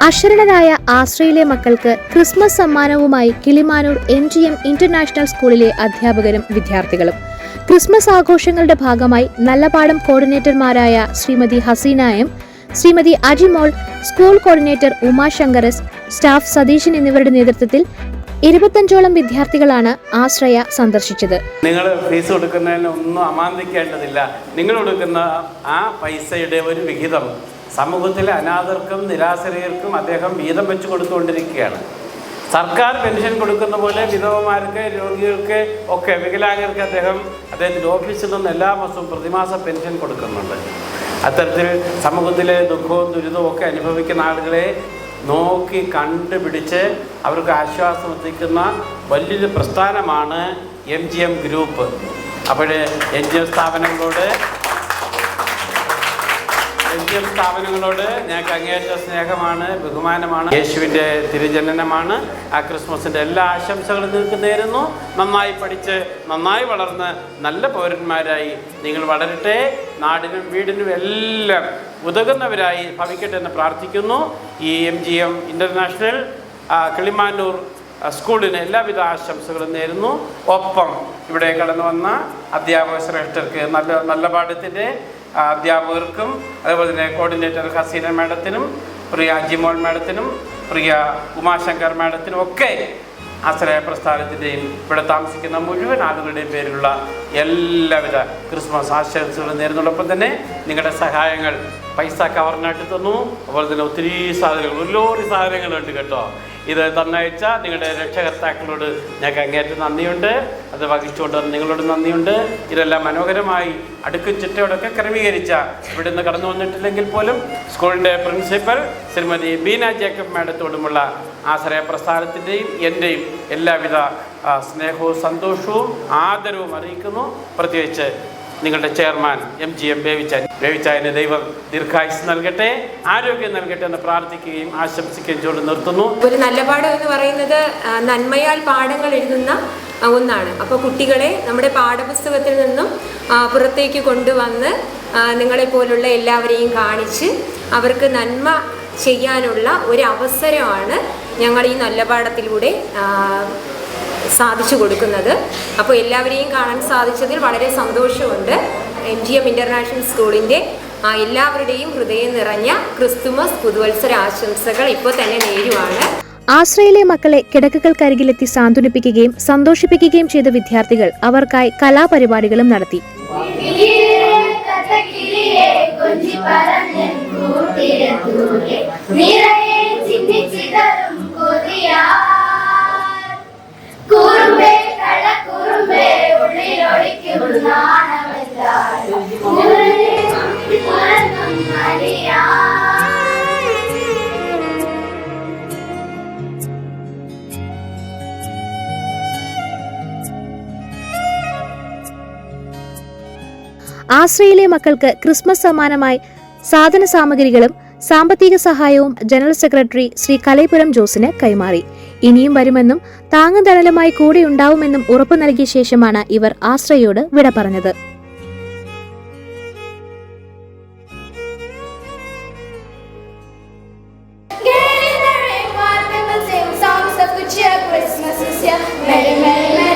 അക്ഷരരായ ആശ്രയിലെ മക്കൾക്ക് ക്രിസ്മസ് സമ്മാനവുമായി കിളിമാനൂർ MGM ഇന്റർനാഷണൽ സ്കൂളിലെ അധ്യാപകരും വിദ്യാർത്ഥികളും. ക്രിസ്മസ് ആഘോഷങ്ങളുടെ ഭാഗമായി നല്ലപാടം കോർഡിനേറ്റർമാരായ Shrimati Haseena M, Shrimati Ajimol, school coordinator Umashankar S, staff Satheesan എന്നിവരുടെ നേതൃത്വത്തിൽ 25ഓളം വിദ്യാർത്ഥികളാണ് ആശ്രയ സന്ദർശിച്ചത്. നിങ്ങൾ ഫീസ് കൊടുക്കുന്നതിന് ഒന്നും അമാന്തിക്കേണ്ടതില്ല. നിങ്ങൾ കൊടുക്കുന്ന ആ പൈസയുടെ ഒരു വിഹിതം സമൂഹത്തിലെ അനാഥർക്കും നിരാശ്രയർക്കും അദ്ദേഹം വീതം വെച്ച് കൊടുത്തുകൊണ്ടിരിക്കുകയാണ്. സർക്കാർ പെൻഷൻ കൊടുക്കുന്ന പോലെ വിധവമാർക്ക്, രോഗികൾക്ക് ഒക്കെ, വികലാംഗർക്ക് അദ്ദേഹത്തിൻ്റെ ഓഫീസിൽ നിന്ന് എല്ലാ മാസവും പ്രതിമാസ പെൻഷൻ കൊടുക്കുന്നുണ്ട്. അത്തരത്തിൽ സമൂഹത്തിലെ ദുഃഖവും ദുരിതവും ഒക്കെ അനുഭവിക്കുന്ന ആളുകളെ നോക്കി കണ്ടുപിടിച്ച് അവർക്ക് ആശ്വാസം എത്തിക്കുന്ന വലിയൊരു പ്രസ്ഥാനമാണ് MGM ഗ്രൂപ്പ്. അപ്പോൾ MGM സ്ഥാപനങ്ങളോട് ഞങ്ങൾക്ക് അങ്ങേയറ്റ സ്നേഹമാണ്, ബഹുമാനമാണ്. യേശുവിൻ്റെ തിരുജനനമാണ്. ആ ക്രിസ്മസിൻ്റെ എല്ലാ ആശംസകളും നിങ്ങൾക്ക് നേരുന്നു. നന്നായി പഠിച്ച് നന്നായി വളർന്ന് നല്ല പൗരന്മാരായി നിങ്ങൾ വളരട്ടെ. നാടിനും വീടിനും എല്ലാം ഉതകുന്നവരായി ഭവിക്കട്ടെ എന്ന് പ്രാർത്ഥിക്കുന്നു. ഈ MGM ഇന്റർനാഷണൽ കിളിമാനൂർ സ്കൂളിന് എല്ലാവിധ ആശംസകളും നേരുന്നു. ഒപ്പം ഇവിടെ കടന്നു വന്ന അധ്യാപക ശ്രേഷ്ഠർക്ക്, നല്ല പാഠത്തിൻ്റെ അധ്യാപകർക്കും, അതുപോലെ തന്നെ കോർഡിനേറ്റർ ഹസീന മാഡത്തിനും, പ്രിയ അജിമോൾ മാഡത്തിനും, പ്രിയ ഉമാശങ്കർ മാഡത്തിനും ഒക്കെ ആശ്രയ പ്രസ്ഥാനത്തിൻ്റെയും ഇവിടെ താമസിക്കുന്ന മുഴുവൻ ആളുകളുടെയും പേരിലുള്ള എല്ലാവിധ ക്രിസ്മസ് ആശംസകളും നേരുന്നതോടൊപ്പം തന്നെ നിങ്ങളുടെ സഹായങ്ങൾ പൈസ കവറിനായിട്ട് തന്നു. അതുപോലെ തന്നെ ഒത്തിരി സാധനങ്ങൾ, ഒരു ലോറി സാധനങ്ങളുണ്ട് കേട്ടോ. ഇത് തന്നയച്ച നിങ്ങളുടെ രക്ഷകർത്താക്കളോട് ഞങ്ങൾക്ക് അങ്ങേയറ്റം നന്ദിയുണ്ട്. അത് വഹിച്ചുകൊണ്ട് നിങ്ങളോട് നന്ദിയുണ്ട്. ഇതെല്ലാം മനോഹരമായി അടുക്കും ചിട്ടയോടൊക്കെ ക്രമീകരിച്ച, ഇവിടെ നിന്ന് കടന്നു വന്നിട്ടില്ലെങ്കിൽ പോലും സ്കൂളിൻ്റെ പ്രിൻസിപ്പൽ ശ്രീമതി ബീന ജേക്കബ് മാഡത്തോടുമുള്ള ആശ്രയ പ്രസ്ഥാനത്തിൻ്റെയും എൻ്റെയും എല്ലാവിധ സ്നേഹവും സന്തോഷവും ആദരവും അറിയിക്കുന്നു. പ്രത്യേകിച്ച് നിങ്ങളുടെ ചെയർമാൻ MGM ബേവിച്ചായന് ദൈവം ദീർഘായുസ് നൽകട്ടെ, ആരോഗ്യം നൽകട്ടെ എന്ന് പ്രാർത്ഥിക്കുകയും ആശംസിക്കുകയും ചെയ്ത് നിർത്തുന്നു. ഒരു നല്ല പാഠം എന്ന് പറയുന്നത് നന്മയാൽ പാഠങ്ങൾ എഴുതുന്ന ഒന്നാണ്. അപ്പോൾ കുട്ടികളെ നമ്മുടെ പാഠപുസ്തകത്തിൽ നിന്നും പുറത്തേക്ക് കൊണ്ടുവന്ന് നിങ്ങളെപ്പോലുള്ള എല്ലാവരെയും കാണിച്ച് അവർക്ക് നന്മ ചെയ്യാനുള്ള ഒരു അവസരമാണ് ഞങ്ങൾ ഈ നല്ല പാഠത്തിലൂടെ സാധിച്ചു കൊടുക്കുന്നത്. അപ്പോൾ എല്ലാവരെയും കാണാൻ സാധിച്ചതിൽ വളരെ സന്തോഷമുണ്ട്. MGM ഇന്റർനാഷണൽ സ്കൂളിൻ്റെ എല്ലാവരുടെയും ഹൃദയം നിറഞ്ഞ ക്രിസ്തുമസ് പുതുവത്സര ആശംസകൾ ഇപ്പോൾ തന്നെ നേരുവാണ്. ആശ്രയിലെ മക്കളെ കിടക്കകൾക്കരികിലെത്തി സാന്ത്വനിപ്പിക്കുകയും സന്തോഷിപ്പിക്കുകയും ചെയ്ത വിദ്യാർത്ഥികൾ അവർക്കായി കലാപരിപാടികളും നടത്തി. ആശ്രയിലെ മക്കൾക്ക് ക്രിസ്മസ് സമ്മാനമായി സാധന സാമഗ്രികളും സാമ്പത്തിക സഹായവും ജനറൽ സെക്രട്ടറി ശ്രീ കലൈപുരം ജോസിന് കൈമാറി. ഇനിയും വരുമെന്നും താങ്ങും തണലുമായി കൂടെയുണ്ടാവുമെന്നും ഉറപ്പു നൽകിയ ശേഷമാണ് ഇവർ ആശ്രയോട് വിട പറഞ്ഞത്. Merry, merry,